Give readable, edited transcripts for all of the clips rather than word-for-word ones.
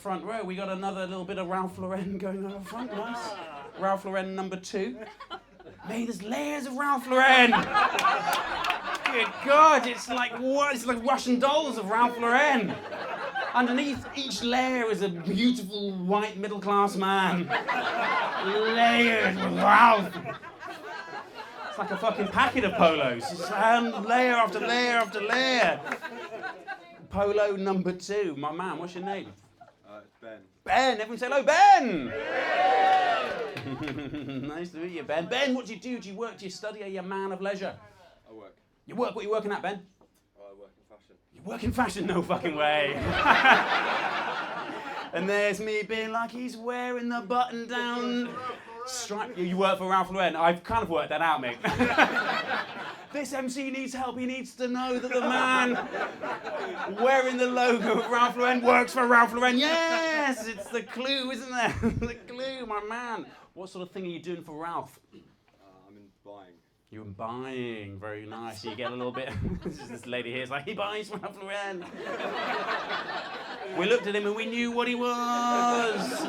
Front row, we got another little bit of Ralph Lauren going on up front. Nice. Ralph Lauren number 2. Mate, there's layers of Ralph Lauren. Good God, it's like what? It's like Russian dolls of Ralph Lauren. Underneath each layer is a beautiful white middle-class man. Layered with Ralph. It's like a fucking packet of polos. Just layer after layer after layer. Polo number 2. My man, what's your name? Ben. Ben, everyone say hello, Ben! Nice to meet you, Ben. Ben, what do you do? Do you work? Do you study? Are you a man of leisure? I work. You work? What are you working at, Ben? I work in fashion. You work in fashion? No fucking way. And there's me being like, he's wearing the button-down stripe. You work for Ralph Lauren? I've kind of worked that out, mate. This MC needs help. He needs to know that the man wearing the logo of Ralph Lauren works for Ralph Lauren. Yes, it's the clue, isn't there? The clue, my man. What sort of thing are you doing for Ralph? I'm in buying. You're in buying. Very nice. You get a little bit. This lady here is like, he buys Ralph Lauren. We looked at him and we knew what he was.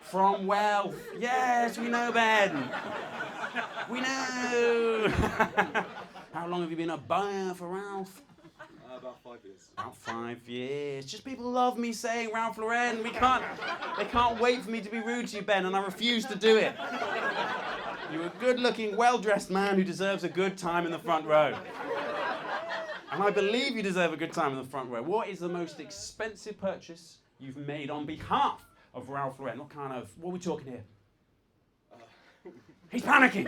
From wealth. Yes, we know, Ben. We know. How long have you been a buyer for Ralph? About 5 years. About 5 years. Just people love me saying Ralph Lauren. They can't wait for me to be rude to you, Ben, and I refuse to do it. You're a good-looking, well-dressed man who deserves a good time in the front row. And I believe you deserve a good time in the front row. What is the most expensive purchase you've made on behalf of Ralph Lauren? What are we talking here? He's panicking.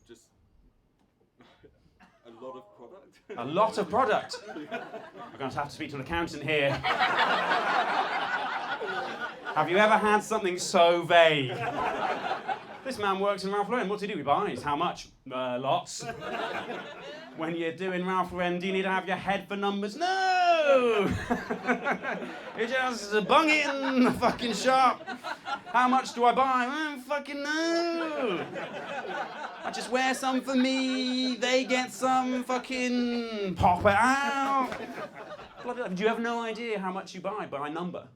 Just a lot of product. A lot of product. We're going to have to speak to an accountant here. Have you ever had something so vague? This man works in Ralph Lauren. What's he do? He buys. How much? Lots. When you're doing Ralph Lauren, do you need to have your head for numbers? No! You just bung it in the fucking shop. How much do I buy? I don't fucking know. I just wear some for me, they get some, fucking pop it out. Do you have no idea how much you buy by number?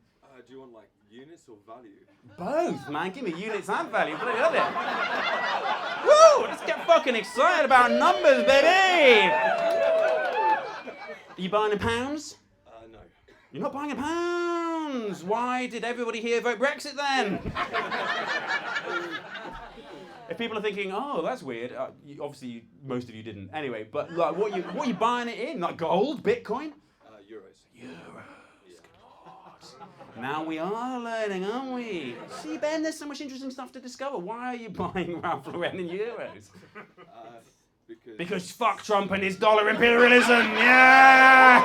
Do you want like units or value? Both, man. Give me units and value. Bloody love it. Woo! Let's get fucking excited about numbers, baby! Are you buying in pounds? No. You're not buying in pounds! Why did everybody here vote Brexit then? If people are thinking, oh, that's weird, obviously most of you didn't. Anyway, but like, what are you buying it in? Like gold, Bitcoin? Euros. Now we are learning, aren't we? See, Ben, there's so much interesting stuff to discover. Why are you buying Ralph Lauren in euros? Because fuck Trump and his dollar imperialism, yes!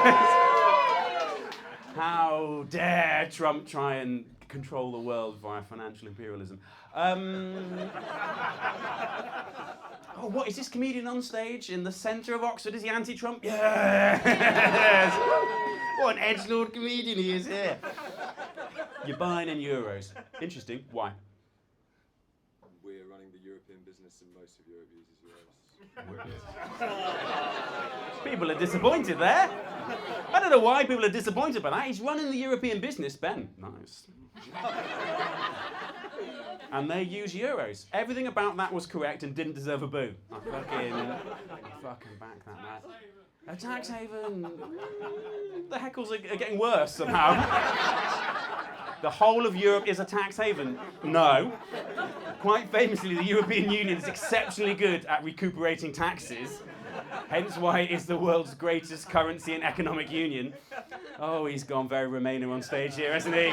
How dare Trump try and control the world via financial imperialism. Oh, what, is this comedian on stage in the centre of Oxford? Is he anti-Trump? Yes! What an edgelord comedian he is here. You're buying in euros. Interesting. Why? We're running the European business and most of Europe uses euros. People are disappointed there. I don't know why people are disappointed by that. He's running the European business, Ben. Nice. And they use euros. Everything about that was correct and didn't deserve a boo. I fucking back that, man. A tax haven. The heckles are getting worse somehow. The whole of Europe is a tax haven. No. Quite famously, the European Union is exceptionally good at recuperating taxes. Hence why it is the world's greatest currency and economic union. Oh, he's gone very Remainer on stage here, hasn't he?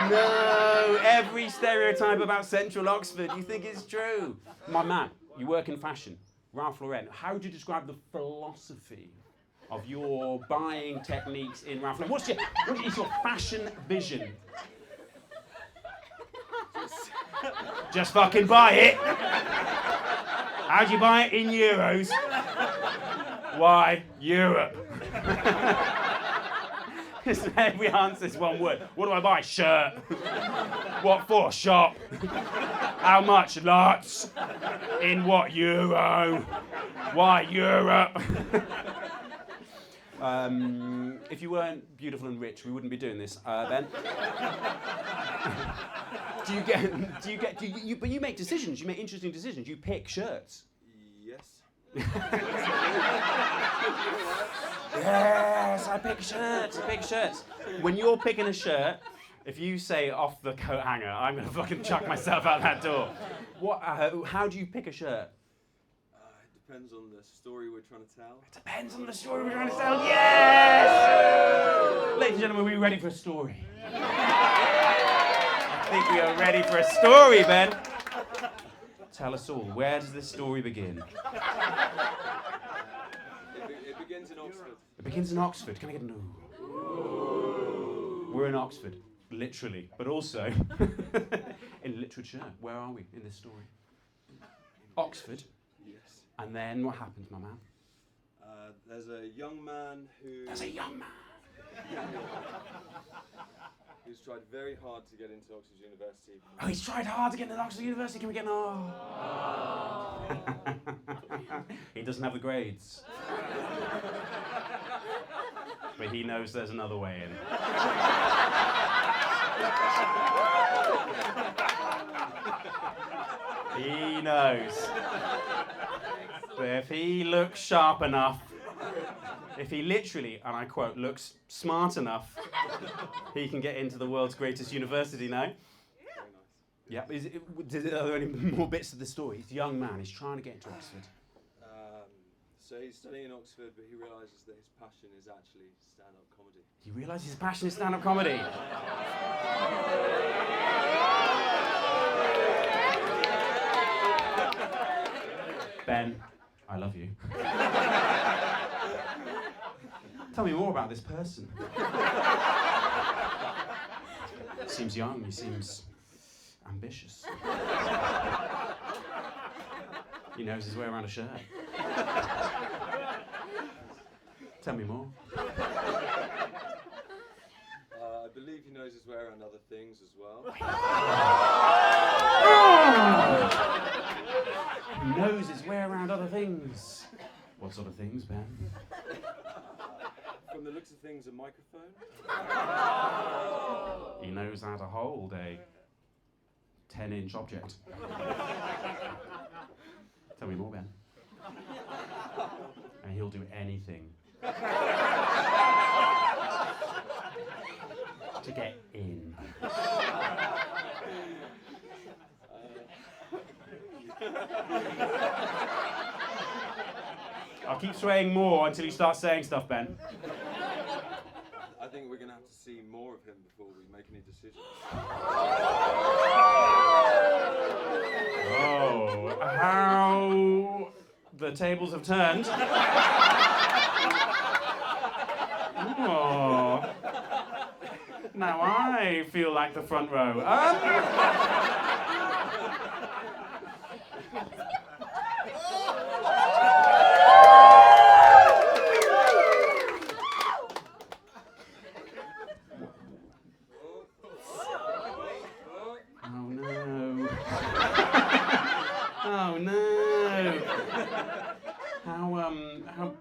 No, every stereotype about Central Oxford, you think it's true. My man, you work in fashion. Ralph Lauren, how would you describe the philosophy of your buying techniques in Ralph Lauren? What is your fashion vision? Just fucking buy it. How do you buy it in euros? Why? Europe. Every answer is one word. What do I buy? Shirt. What for? Shop. How much? Lots. In what? Euro. Why? Europe. If you weren't beautiful and rich, we wouldn't be doing this, Ben. But you make decisions. You make interesting decisions. You pick shirts. Yes. Yes, I pick shirts. When you're picking a shirt, if you say off the coat hanger, I'm gonna fucking chuck myself out that door. How do you pick a shirt? It depends on the story we're trying to tell. It depends on the story we're trying to tell. Yes! Ladies and gentlemen, are we ready for a story? I think we are ready for a story, Ben. Tell us all. Where does this story begin? It begins in Oxford. It begins in Oxford. Can I get a no? We're in Oxford, literally, but also in literature. Where are we in this story? Oxford. Yes. And then what happens, my man? There's a young man who's tried very hard to get into Oxford University. Oh, he's tried hard to get into Oxford University. Can we get an oh? He doesn't have the grades. But he knows there's another way in. He knows. But if he looks sharp enough, if he literally, and I quote, looks smart enough, he can get into the world's greatest university now. Very nice. Yeah. Are there any more bits of the story? He's a young man. He's trying to get into Oxford. So he's studying in Oxford, but he realises that his passion is actually stand-up comedy. He realises his passion is stand-up comedy. Ben, I love you. Tell me more about this person. He seems young, he seems ambitious. He knows his way around a shirt. Tell me more. I believe he knows his way around other things as well. He knows his way around other things. What sort of things, Ben? From the looks of things, a microphone. He knows how to hold a 10-inch object. Tell me more, Ben. And he'll do anything to get in. I'll keep swaying more until you start saying stuff, Ben. I think we're going to have to see more of him before we make any decisions. Oh, how the tables have turned. Oh. Now I feel like the front row. Oh no.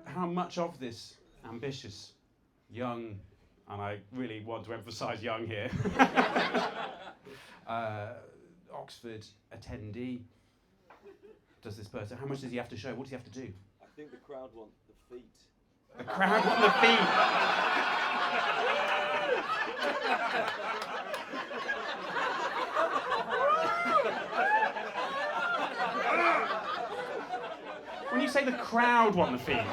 How much of this ambitious, young, and I really want to emphasise young here, Oxford attendee does this person, how much does he have to show? What does he have to do? I think the crowd want the feet. The crowd want the feet. When you say the crowd want the feet.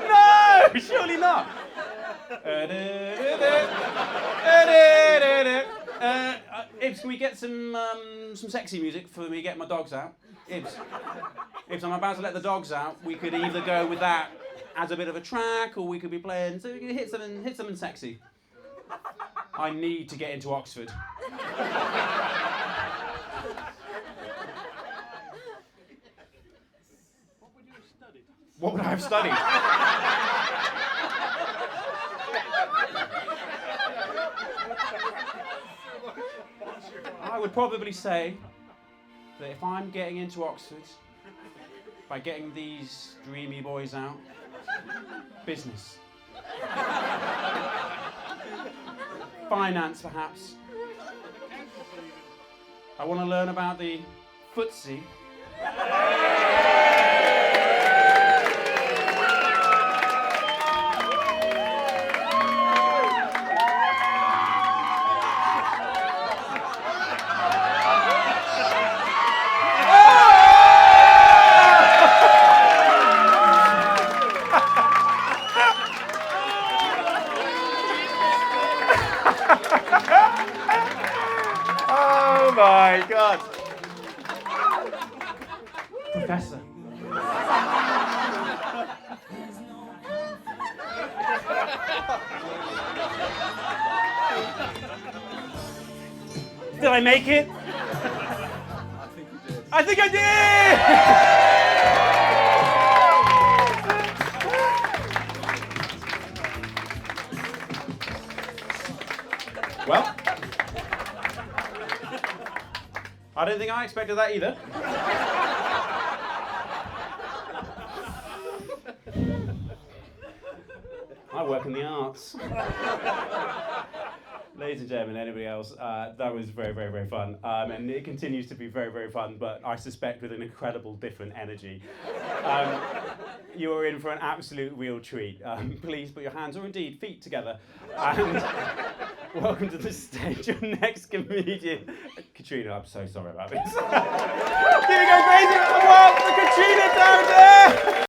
No, surely not. Ibs, can we get some sexy music for me get my dogs out? Ibs, I'm about to let the dogs out. We could either go with that as a bit of a track, or we could be playing. So we can hit something sexy. I need to get into Oxford. what would I have studied? I would probably say that if I'm getting into Oxford by getting these dreamy boys out, business. Finance, perhaps. I want to learn about the footsie. Oh my God. Professor. Did I make it? I think I did! Well, I don't think I expected that either. I work in the arts. Ladies and gentlemen, anybody else, that was very, very, very fun. And it continues to be very, very fun, but I suspect with an incredible different energy. You are in for an absolute real treat. Please put your hands, or indeed feet, together. And welcome to the stage your next comedian. Katrina, I'm so sorry about this. Keep it going crazy with the world for Katrina down there!